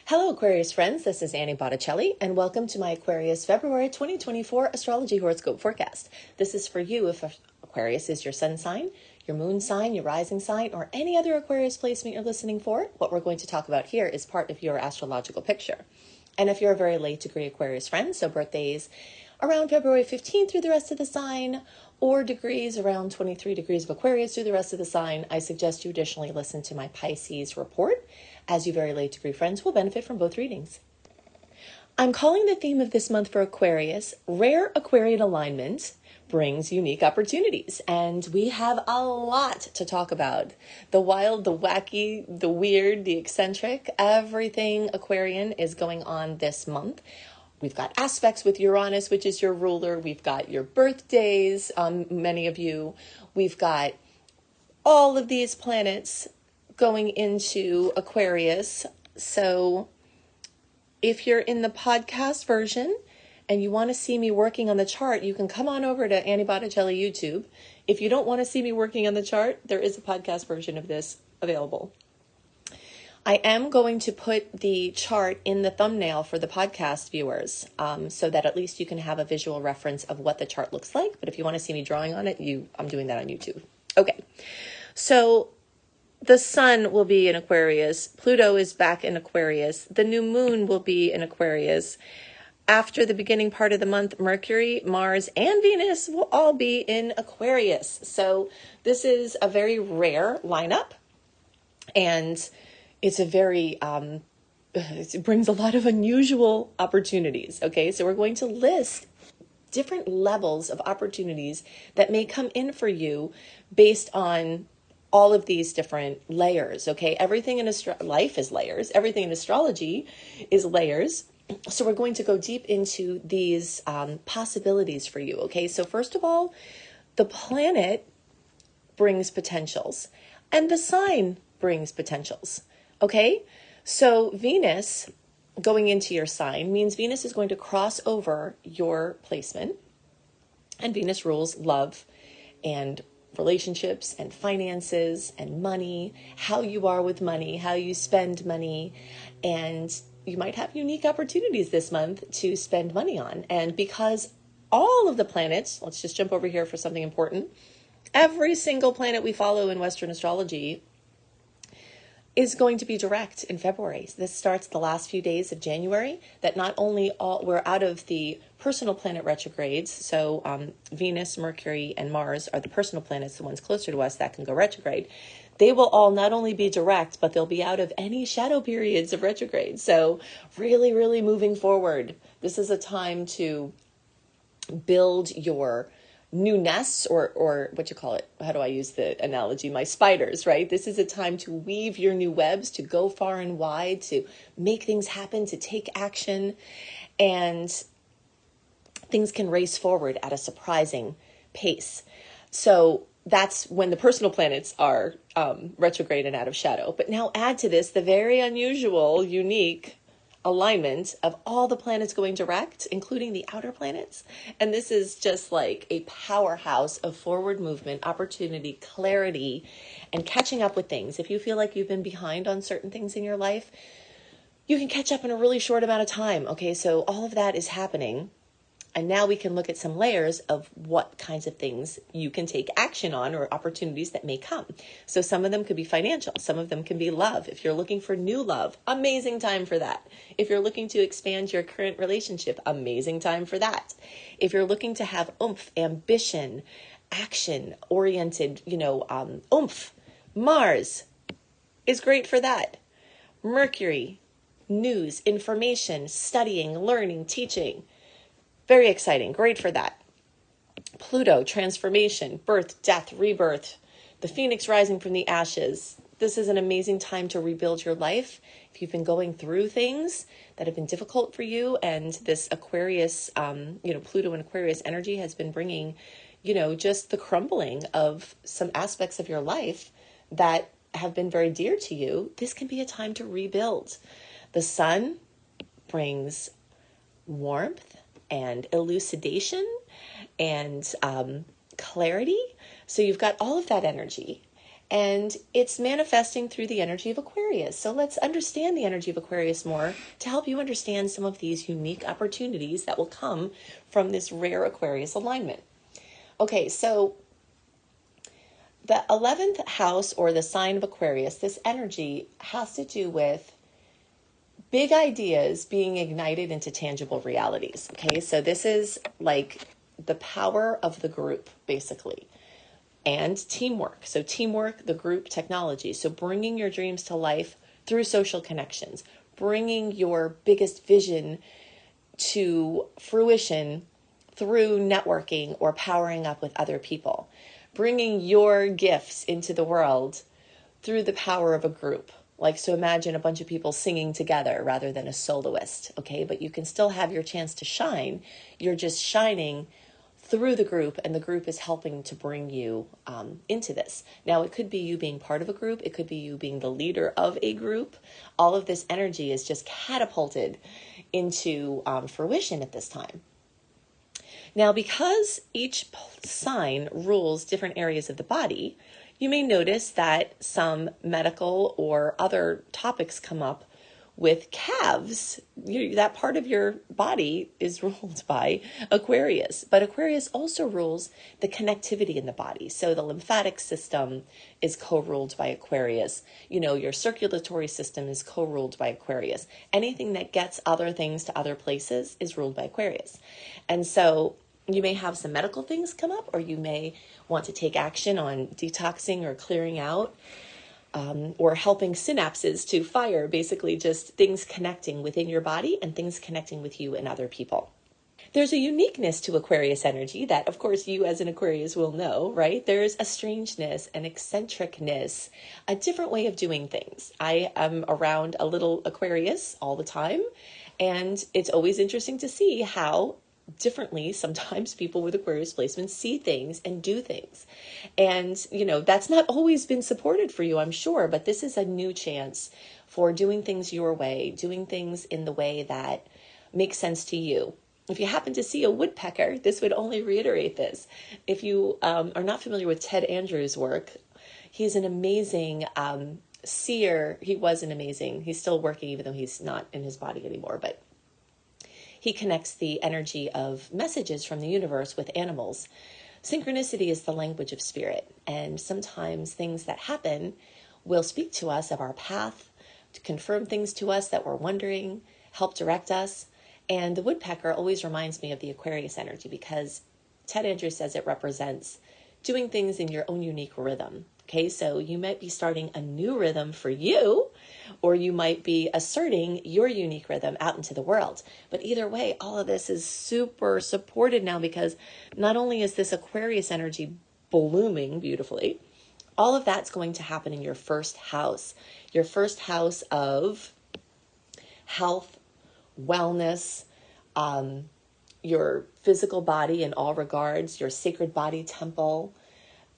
Hello, Aquarius friends. This is Annie Botticelli, and welcome to my Aquarius February 2024 Astrology Horoscope forecast. This is for you if Aquarius is your sun sign, your moon sign, your rising sign, or any other Aquarius placement you're listening for. What we're going to talk about here is part of your astrological picture. And if you're a very late degree Aquarius friend, so birthdays around February 15th through the rest of the sign, or degrees around 23 degrees of Aquarius through the rest of the sign, I suggest you additionally listen to my Pisces report, as you very late degree friends will benefit from both readings. I'm calling the theme of this month for Aquarius, Rare Aquarian Alignment Brings Unique Opportunities. And we have a lot to talk about. The wild, the wacky, the weird, the eccentric, everything Aquarian is going on this month. We've got aspects with Uranus, which is your ruler. We've got your birthdays, many of you. We've got all of these planets going into Aquarius. So if you're in the podcast version and you want to see me working on the chart, you can come on over to Annie Botticelli YouTube. If you don't want to see me working on the chart, there is a podcast version of this available. I am going to put the chart in the thumbnail for the podcast viewers, so that at least you can have a visual reference of what the chart looks like. But if you want to see me drawing on it, I'm doing that on YouTube. Okay, so the sun will be in Aquarius. Pluto is back in Aquarius. The new moon will be in Aquarius. After the beginning part of the month, Mercury, Mars, and Venus will all be in Aquarius. So this is a very rare lineup, and it's a very, it brings a lot of unusual opportunities. Okay, so we're going to list different levels of opportunities that may come in for you based on all of these different layers. Okay, everything in life is layers. Everything in astrology is layers. So we're going to go deep into these possibilities for you. Okay, so first of all, the planet brings potentials, and the sign brings potentials. Okay, so Venus going into your sign means Venus is going to cross over your placement, and Venus rules love and relationships and finances and money, how you are with money, how you spend money, and you might have unique opportunities this month to spend money on. And because all of the planets, let's just jump over here for something important, every single planet we follow in Western astrology is going to be direct in February. This starts the last few days of January, that not only we're out of the personal planet retrogrades, so Venus, Mercury, and Mars are the personal planets, the ones closer to us that can go retrograde. They will all not only be direct, but they'll be out of any shadow periods of retrograde. So really, really moving forward. This is a time to build your new nests, or what you call it, how do I use the analogy, my spiders, right? This is a time to weave your new webs, to go far and wide, to make things happen, to take action, and things can race forward at a surprising pace. So that's when the personal planets are retrograde and out of shadow. But now add to this the very unusual, unique alignment of all the planets going direct, including the outer planets. And this is just like a powerhouse of forward movement, opportunity, clarity, and catching up with things. If you feel like you've been behind on certain things in your life, you can catch up in a really short amount of time. Okay, so all of that is happening. And now we can look at some layers of what kinds of things you can take action on, or opportunities that may come. So some of them could be financial. Some of them can be love. If you're looking for new love, amazing time for that. If you're looking to expand your current relationship, amazing time for that. If you're looking to have oomph, ambition, action oriented, oomph, Mars is great for that. Mercury, news, information, studying, learning, teaching. Very exciting. Great for that. Pluto, transformation, birth, death, rebirth, the phoenix rising from the ashes. This is an amazing time to rebuild your life. If you've been going through things that have been difficult for you, and this Aquarius, Pluto and Aquarius energy has been bringing, just the crumbling of some aspects of your life that have been very dear to you, this can be a time to rebuild. The sun brings warmth and elucidation and clarity. So you've got all of that energy. And it's manifesting through the energy of Aquarius. So let's understand the energy of Aquarius more to help you understand some of these unique opportunities that will come from this rare Aquarius alignment. Okay, so the 11th house, or the sign of Aquarius, this energy has to do with big ideas being ignited into tangible realities. Okay, so this is like the power of the group, basically. And teamwork. So teamwork, the group, technology. So bringing your dreams to life through social connections, bringing your biggest vision to fruition through networking or powering up with other people, bringing your gifts into the world through the power of a group. Like, so imagine a bunch of people singing together rather than a soloist, okay? But you can still have your chance to shine. You're just shining through the group, and the group is helping to bring you into this. Now, it could be you being part of a group. It could be you being the leader of a group. All of this energy is just catapulted into fruition at this time. Now, because each sign rules different areas of the body, you may notice that some medical or other topics come up with calves. That part of your body is ruled by Aquarius, but Aquarius also rules the connectivity in the body. So the lymphatic system is co-ruled by Aquarius. Your circulatory system is co-ruled by Aquarius. Anything that gets other things to other places is ruled by Aquarius. And so you may have some medical things come up, or you may want to take action on detoxing or clearing out, or helping synapses to fire, basically just things connecting within your body and things connecting with you and other people. There's a uniqueness to Aquarius energy that, of course, you as an Aquarius will know, right? There's a strangeness, an eccentricness, a different way of doing things. I am around a little Aquarius all the time, and it's always interesting to see how differently sometimes people with Aquarius placements see things and do things. And, that's not always been supported for you, I'm sure, but this is a new chance for doing things your way, doing things in the way that makes sense to you. If you happen to see a woodpecker, this would only reiterate this. If you are not familiar with Ted Andrews' work, he's an amazing seer. He's still working even though he's not in his body anymore, but he connects the energy of messages from the universe with animals. Synchronicity is the language of spirit, and sometimes things that happen will speak to us of our path, to confirm things to us that we're wondering, help direct us. And the woodpecker always reminds me of the Aquarius energy, because Ted Andrews says it represents doing things in your own unique rhythm. Okay, so you might be starting a new rhythm for you, or you might be asserting your unique rhythm out into the world. But either way, all of this is super supported now, because not only is this Aquarius energy blooming beautifully, all of that's going to happen in your first house of health, wellness, your physical body in all regards, your sacred body temple,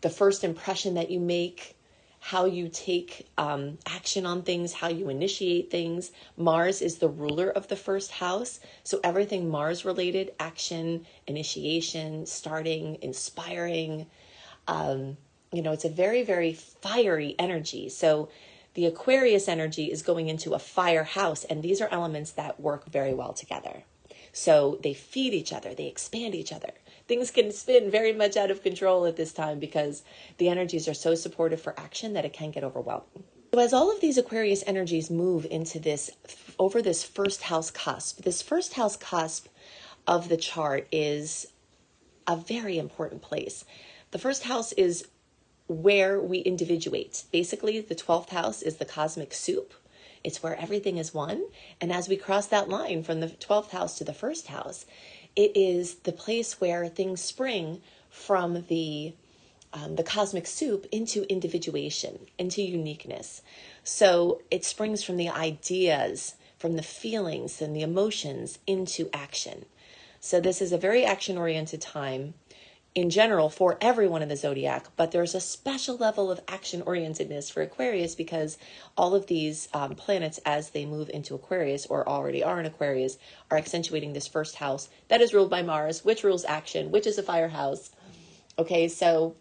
the first impression that you make, how you take action on things, how you initiate things. Mars is the ruler of the first house. So everything Mars related, action, initiation, starting, inspiring, it's a very, very fiery energy. So the Aquarius energy is going into a fire house, and these are elements that work very well together. So they feed each other, they expand each other. Things can spin very much out of control at this time because the energies are so supportive for action that it can get overwhelming. So as all of these Aquarius energies move into over this first house cusp, this first house cusp of the chart is a very important place. The first house is where we individuate. Basically, the 12th house is the cosmic soup. It's where everything is one. And as we cross that line from the 12th house to the first house, it is the place where things spring from the cosmic soup into individuation, into uniqueness. So it springs from the ideas, from the feelings and the emotions into action. So this is a very action-oriented time in general for everyone in the zodiac, but there's a special level of action-orientedness for Aquarius because all of these planets, as they move into Aquarius or already are in Aquarius, are accentuating this first house that is ruled by Mars, which rules action, which is a fire house. Okay, so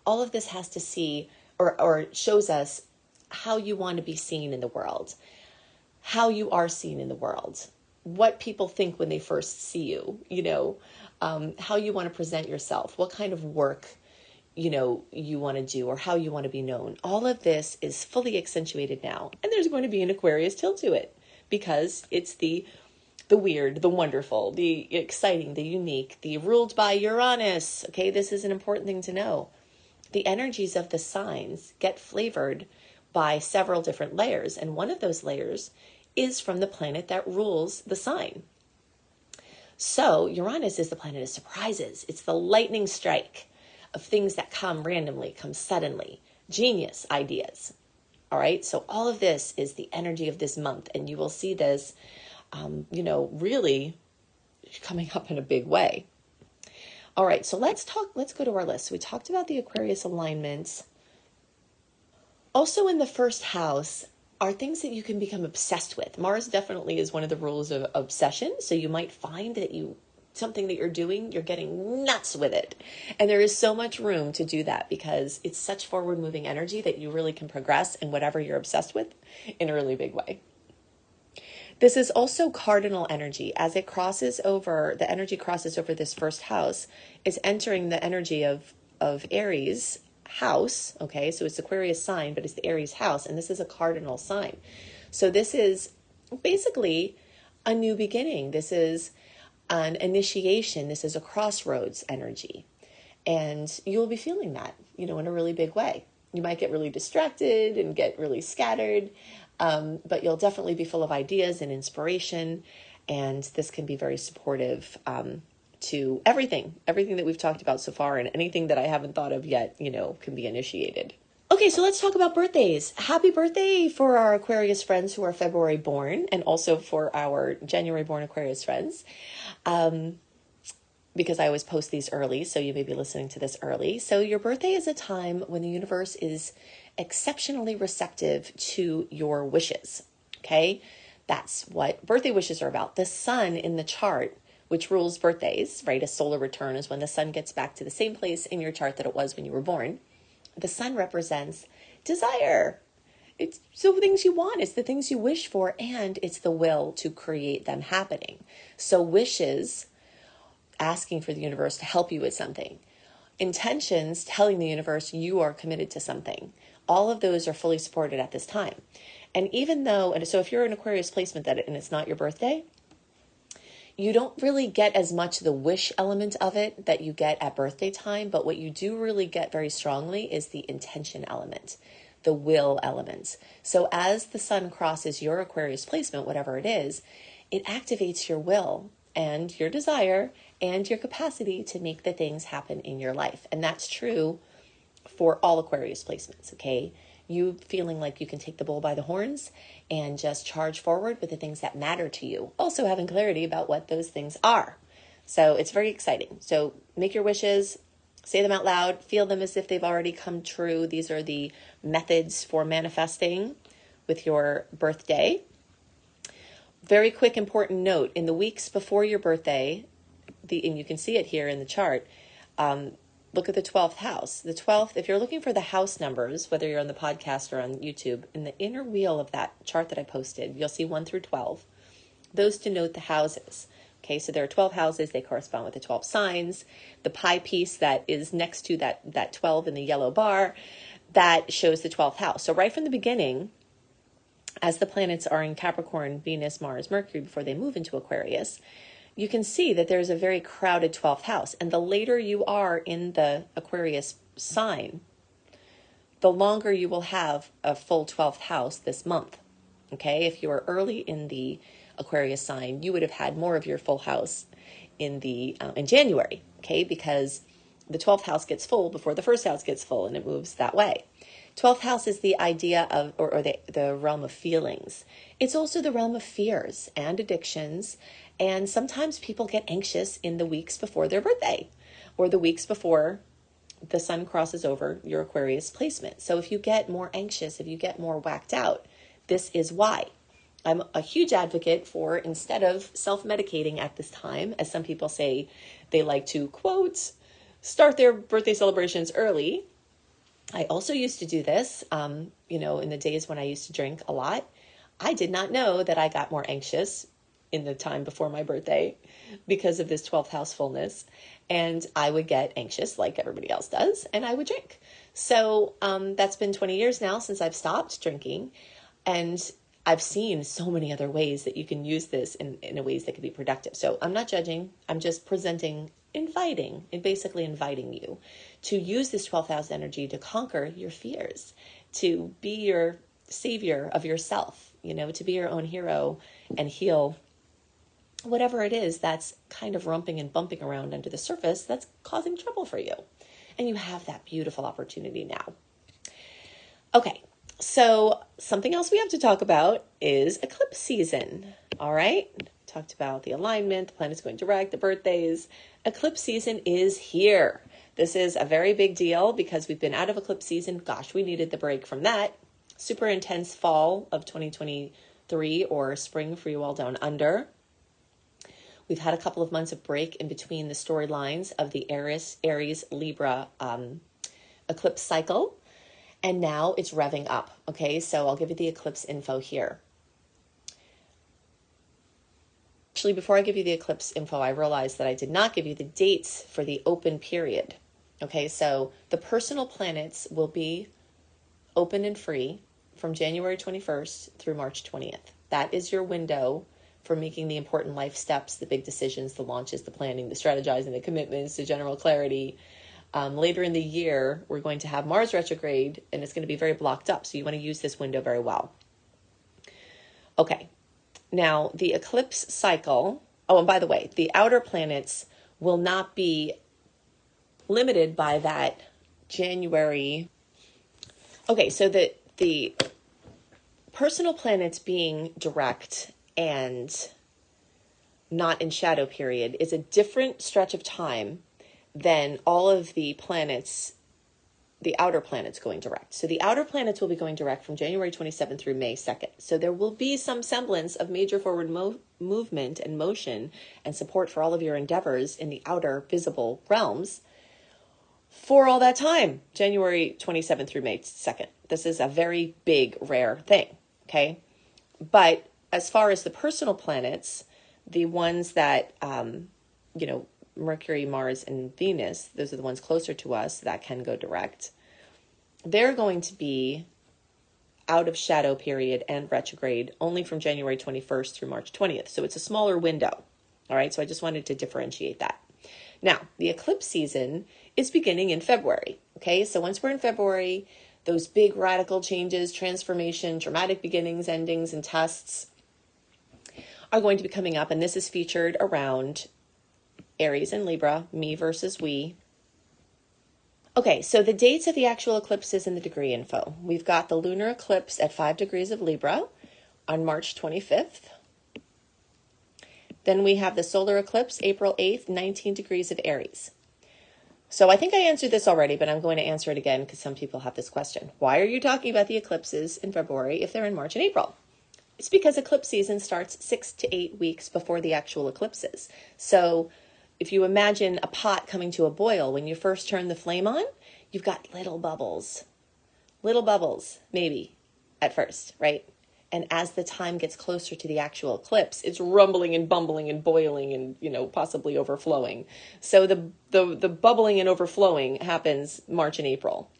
all of this has to see or shows us how you want to be seen in the world, how you are seen in the world, what people think when they first see you, how you want to present yourself, what kind of work, you want to do, or how you want to be known. All of this is fully accentuated now. And there's going to be an Aquarius tilt to it because it's the weird, the wonderful, the exciting, the unique, the ruled by Uranus. Okay, this is an important thing to know. The energies of the signs get flavored by several different layers. And one of those layers is from the planet that rules the sign. So Uranus is the planet of surprises. It's the lightning strike of things that come randomly, come suddenly, genius ideas. All right. So all of this is the energy of this month. And you will see this, really coming up in a big way. All right. So let's go to our list. So we talked about the Aquarius alignments. Also in the first house are things that you can become obsessed with. Mars definitely is one of the rules of obsession. So you might find that something that you're doing, you're getting nuts with it. And there is so much room to do that because it's such forward moving energy that you really can progress in whatever you're obsessed with in a really big way. This is also cardinal energy. As it crosses over, the energy crosses over this first house, is entering the energy of Aries house. Okay, so it's Aquarius sign, but it's the Aries house, and this is a cardinal sign. So this is basically a new beginning. This is an initiation. This is a crossroads energy. And you'll be feeling that, in a really big way. You might get really distracted and get really scattered, but you'll definitely be full of ideas and inspiration. And this can be very supportive to everything that we've talked about so far, and anything that I haven't thought of yet, can be initiated. Okay, so let's talk about birthdays. Happy birthday for our Aquarius friends who are February born, and also for our January born Aquarius friends. Because I always post these early, so you may be listening to this early. So your birthday is a time when the universe is exceptionally receptive to your wishes. Okay, that's what birthday wishes are about. The sun in the chart, which rules birthdays, right? A solar return is when the sun gets back to the same place in your chart that it was when you were born. The sun represents desire. It's the things you want. It's the things you wish for, and it's the will to create them happening. So wishes, asking for the universe to help you with something. Intentions, telling the universe you are committed to something. All of those are fully supported at this time. And so if you're an Aquarius placement and it's not your birthday, you don't really get as much the wish element of it that you get at birthday time, but what you do really get very strongly is the intention element, the will element. So as the sun crosses your Aquarius placement, whatever it is, it activates your will and your desire and your capacity to make the things happen in your life. And that's true for all Aquarius placements, okay? You feeling like you can take the bull by the horns and just charge forward with the things that matter to you. Also having clarity about what those things are. So it's very exciting. So make your wishes, say them out loud, feel them as if they've already come true. These are the methods for manifesting with your birthday. Very quick, important note. In the weeks before your birthday, and you can see it here in the chart, look at the 12th house. The 12th, if you're looking for the house numbers, whether you're on the podcast or on YouTube, in the inner wheel of that chart that I posted, you'll see 1 through 12. Those denote the houses. Okay, so there are 12 houses. They correspond with the 12 signs. The pie piece that is next to that 12 in the yellow bar, that shows the 12th house. So right from the beginning, as the planets are in Capricorn, Venus, Mars, Mercury, before they move into Aquarius, you can see that there's a very crowded 12th house. And the later you are in the Aquarius sign, the longer you will have a full 12th house this month. Okay, if you are early in the Aquarius sign, you would have had more of your full house in January, okay, because the 12th house gets full before the first house gets full, and it moves that way. 12th house is the idea of, or the realm of feelings. It's also the realm of fears and addictions. And sometimes people get anxious in the weeks before their birthday or the weeks before the sun crosses over your Aquarius placement. So if you get more anxious, if you get more whacked out, this is why. I'm a huge advocate for, instead of self-medicating at this time, as some people say they like to, quote, start their birthday celebrations early, I also used to do this, in the days when I used to drink a lot. I did not know that I got more anxious in the time before my birthday because of this 12th house fullness. And I would get anxious like everybody else does, and I would drink. So that's been 20 years now since I've stopped drinking. And I've seen so many other ways that you can use this in ways that can be productive. So I'm not judging. I'm just basically inviting you to use this 12th house energy to conquer your fears, to be your savior of yourself, to be your own hero and heal whatever it is that's kind of rumping and bumping around under the surface that's causing trouble for you. And you have that beautiful opportunity now. Okay, so something else we have to talk about is eclipse season. All right, talked about the alignment, the planets going direct, the birthdays. Eclipse season is here. This is a very big deal because we've been out of eclipse season. Gosh, we needed the break from that. Super intense fall of 2023 or spring for you all down under. We've had a couple of months of break in between the storylines of the Aries, Libra eclipse cycle. And now it's revving up. Okay, so I'll give you the eclipse info here. Actually, before I give you the eclipse info, I realized that I did not give you the dates for the open period. Okay, so the personal planets will be open and free from January 21st through March 20th. That is your window for making the important life steps, the big decisions, the launches, the planning, the strategizing, the commitments, the general clarity. Later in the year, we're going to have Mars retrograde, and it's going to be very blocked up. So you want to use this window very well. Okay. Now, the eclipse cycle. Oh, and by the way, the outer planets will not be limited by that January. Okay, so the personal planets being direct and not in shadow period is a different stretch of time than all of the planets, the outer planets going direct. So the outer planets will be going direct from January 27th through May 2nd. So there will be some semblance of major forward movement and motion and support for all of your endeavors in the outer visible realms for all that time, January 27th through May 2nd. This is a very big, rare thing, okay? But as far as the personal planets, the ones that, Mercury, Mars, and Venus, those are the ones closer to us that can go direct. They're going to be out of shadow period and retrograde only from January 21st through March 20th. So it's a smaller window. All right. So I just wanted to differentiate that. Now, the eclipse season is beginning in February. Okay. So once we're in February, those big radical changes, transformation, dramatic beginnings, endings, and tests are going to be coming up. And this is featured around Aries and Libra, me versus we. Okay, so the dates of the actual eclipses in the degree info. We've got the lunar eclipse at 5 degrees of Libra on March 25th. Then we have the solar eclipse, April 8th, 19 degrees of Aries. So I think I answered this already, but I'm going to answer it again because some people have this question. Why are you talking about the eclipses in February if they're in March and April? It's because eclipse season starts 6 to 8 weeks before the actual eclipses. So if you imagine a pot coming to a boil, when you first turn the flame on, you've got little bubbles, maybe at first, right? And as the time gets closer to the actual eclipse, it's rumbling and bumbling and boiling and, possibly overflowing. So the bubbling and overflowing happens March and April.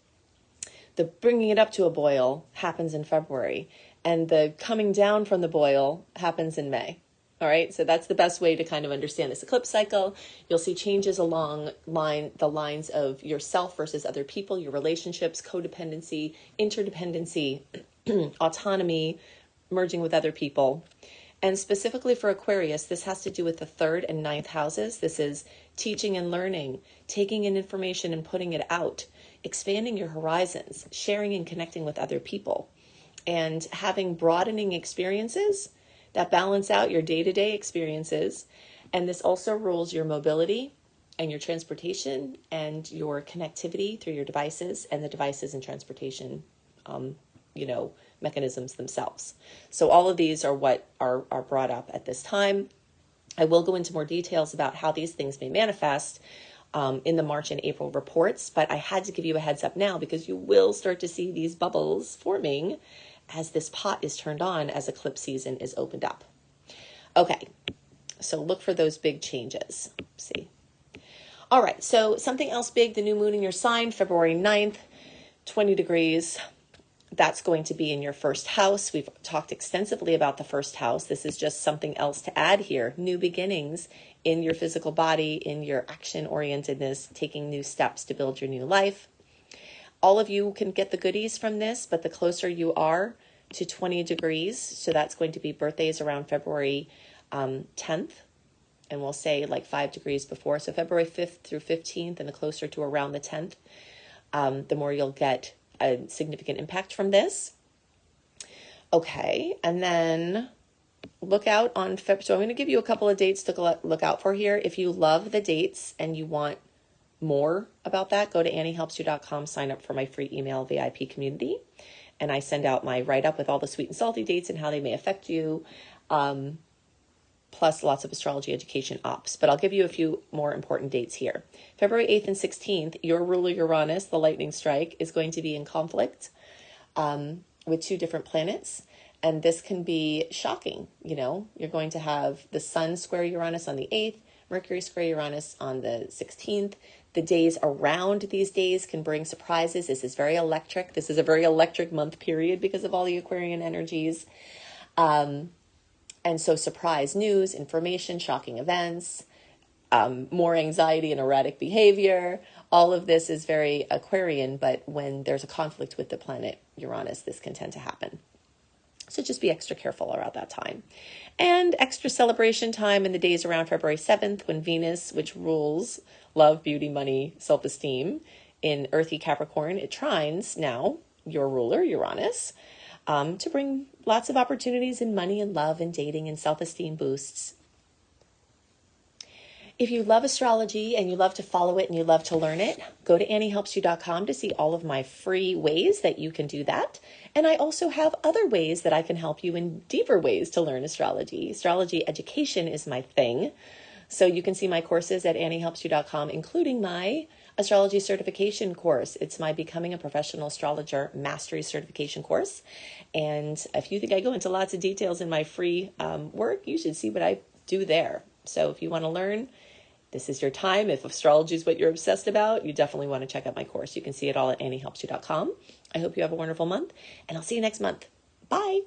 The bringing it up to a boil happens in February. And the coming down from the boil happens in May. All right, so that's the best way to kind of understand this eclipse cycle. You'll see changes along the lines of yourself versus other people, your relationships, codependency, interdependency, autonomy, merging with other people. And specifically for Aquarius, this has to do with the 3rd and 9th houses. This is teaching and learning, taking in information and putting it out, expanding your horizons, sharing and connecting with other people, and having broadening experiences that balance out your day-to-day experiences. And this also rules your mobility and your transportation and your connectivity through your devices and the devices and transportation, mechanisms themselves. So all of these are what are brought up at this time. I will go into more details about how these things may manifest in the March and April reports, but I had to give you a heads up now because you will start to see these bubbles forming as this pot is turned on as eclipse season is opened up. Okay, so look for those big changes. See. All right, so something else big, the new moon in your sign, February 9th, 20 degrees. That's going to be in your first house. We've talked extensively about the first house. This is just something else to add here. New beginnings in your physical body, in your action-orientedness, taking new steps to build your new life. All of you can get the goodies from this, but the closer you are to 20 degrees, so that's going to be birthdays around February 10th, and we'll say like 5 degrees before. So February 5th through 15th, and the closer to around the 10th, the more you'll get a significant impact from this. Okay, and then look out on February. So I'm going to give you a couple of dates to look out for here. If you love the dates and you want more about that, go to anniehelpsyou.com, sign up for my free email VIP community, and I send out my write-up with all the sweet and salty dates and how they may affect you, plus lots of astrology education ops. But I'll give you a few more important dates here. February 8th and 16th, your ruler Uranus, the lightning strike, is going to be in conflict with 2 different planets. And this can be shocking. You know, you're going to have the Sun square Uranus on the 8th, Mercury square Uranus on the 16th. The days around these days can bring surprises. This is very electric. This is a very electric month period because of all the Aquarian energies. And so surprise news, information, shocking events, more anxiety and erratic behavior. All of this is very Aquarian, but when there's a conflict with the planet Uranus, this can tend to happen. So just be extra careful around that time. And extra celebration time in the days around February 7th, when Venus, which rules love, beauty, money, self-esteem, in earthy Capricorn, it trines now your ruler, Uranus, to bring lots of opportunities in money and love and dating and self-esteem boosts. If you love astrology and you love to follow it and you love to learn it, go to anniehelpsyou.com to see all of my free ways that you can do that. And I also have other ways that I can help you in deeper ways to learn astrology. Astrology education is my thing. So you can see my courses at anniehelpsyou.com, including my astrology certification course. It's my Becoming a Professional Astrologer Mastery Certification course. And if you think I go into lots of details in my free work, you should see what I do there. So if you want to learn, this is your time. If astrology is what you're obsessed about, you definitely want to check out my course. You can see it all at anniehelpsyou.com. I hope you have a wonderful month, and I'll see you next month. Bye.